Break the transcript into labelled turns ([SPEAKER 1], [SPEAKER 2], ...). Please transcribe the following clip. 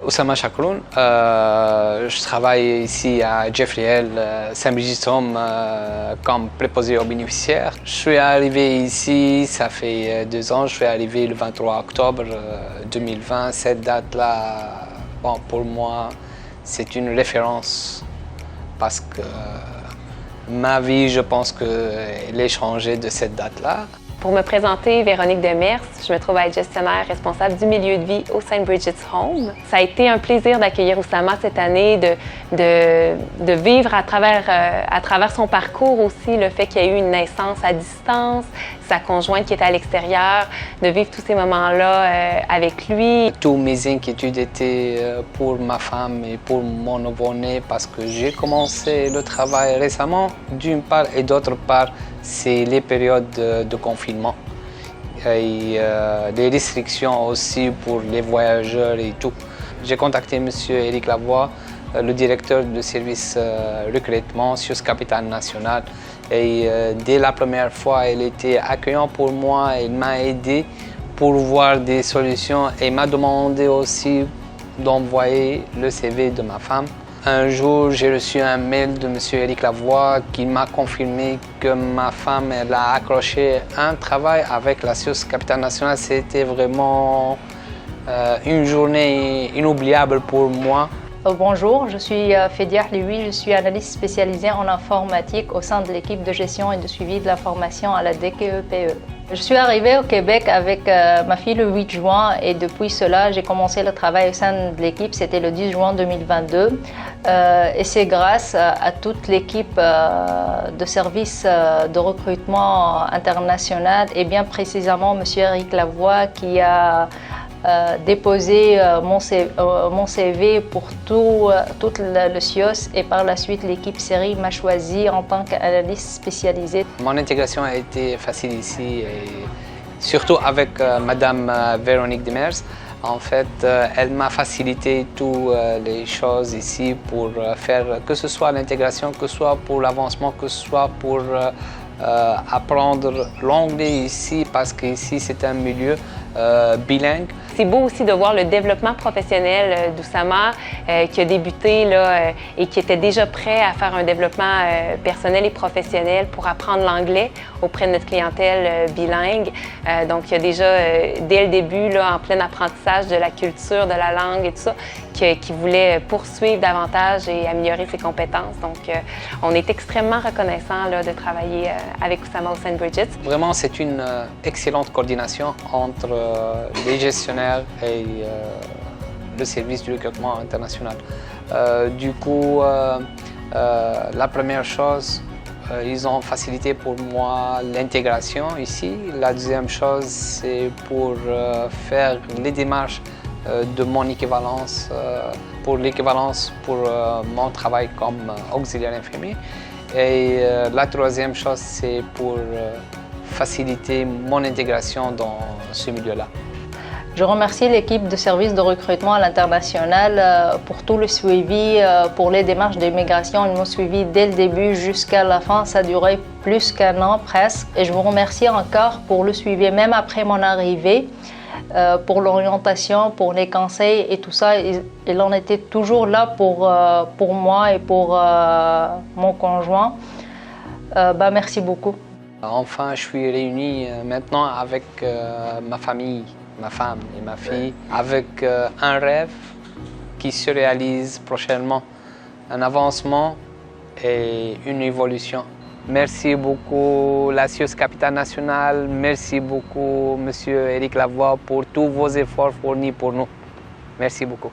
[SPEAKER 1] Oussama Chakroun, je travaille ici à Jeffrey Hill, Saint-Brigitte-Home, comme préposé aux bénéficiaires. Je suis arrivé ici, ça fait 2 ans, je suis arrivé le 23 octobre 2020. Cette date-là, bon, pour moi, c'est une référence parce que ma vie, je pense qu'elle est changée de cette date-là.
[SPEAKER 2] Pour me présenter, Véronique Demers, je me trouve à être gestionnaire responsable du milieu de vie au St. Bridget's Home. Ça a été un plaisir d'accueillir Oussama cette année, de vivre à travers son parcours aussi, le fait qu'il y a eu une naissance à distance, sa conjointe qui est à l'extérieur, de vivre tous ces moments-là avec lui.
[SPEAKER 1] Toutes mes inquiétudes étaient pour ma femme et pour mon nouveau-né parce que j'ai commencé le travail récemment, d'une part, et d'autre part, c'est les périodes de confinement et les restrictions aussi pour les voyageurs et tout. J'ai contacté M. Éric Lavoie, le directeur du service recrutement SIOS Capital National. Et dès la première fois, il était accueillant pour moi, il m'a aidé pour voir des solutions et m'a demandé aussi d'envoyer le CV de ma femme. Un jour, j'ai reçu un mail de M. Éric Lavoie qui m'a confirmé que ma femme elle a accroché un travail avec la SIOS Capital National. C'était vraiment une journée inoubliable pour moi.
[SPEAKER 3] Bonjour, je suis Fédia Hlioui, je suis analyste spécialisée en informatique au sein de l'équipe de gestion et de suivi de la formation à la DKEPE. Je suis arrivée au Québec avec ma fille le 8 juin et depuis cela, j'ai commencé le travail au sein de l'équipe, c'était le 10 juin 2022. Et c'est grâce à toute l'équipe de services de recrutement international et bien précisément M. Éric Lavoie qui a déposé mon CV pour tout le SIOS et par la suite l'équipe série m'a choisi en tant qu'analyste spécialisé.
[SPEAKER 1] Mon intégration a été facile ici, et surtout avec Madame Véronique Demers. En fait, elle m'a facilité toutes les choses ici pour faire que ce soit l'intégration, que ce soit pour l'avancement, que ce soit pour apprendre l'anglais ici parce qu'ici c'est un milieu bilingue.
[SPEAKER 2] C'est beau aussi de voir le développement professionnel d'Oussama qui a débuté là, et qui était déjà prêt à faire un développement personnel et professionnel pour apprendre l'anglais auprès de notre clientèle bilingue. Donc il y a déjà dès le début, là, en plein apprentissage de la culture, de la langue et tout ça, qui voulait poursuivre davantage et améliorer ses compétences. Donc on est extrêmement reconnaissant là, de travailler avec Oussama au St. Bridget's.
[SPEAKER 1] Vraiment, c'est une excellente coordination entre les gestionnaires et le service du recrutement international. Du coup, la première chose, ils ont facilité pour moi l'intégration ici. La deuxième chose, c'est pour faire les démarches de mon équivalence, pour l'équivalence pour mon travail comme auxiliaire infirmier. Et la troisième chose, c'est pour faciliter mon intégration dans ce milieu-là.
[SPEAKER 3] Je remercie l'équipe de services de recrutement à l'international pour tout le suivi, pour les démarches d'immigration. Ils m'ont suivi dès le début jusqu'à la fin. Ça a duré plus qu'1 an presque. Et je vous remercie encore pour le suivi, même après mon arrivée, pour l'orientation, pour les conseils et tout ça. Il en était toujours là pour moi et pour mon conjoint. Merci beaucoup.
[SPEAKER 1] Enfin, je suis réuni maintenant avec ma famille, ma femme et ma fille, avec un rêve qui se réalise prochainement, un avancement et une évolution. Merci beaucoup la SIOS Capital National, merci beaucoup Monsieur Éric Lavoie pour tous vos efforts fournis pour nous. Merci beaucoup.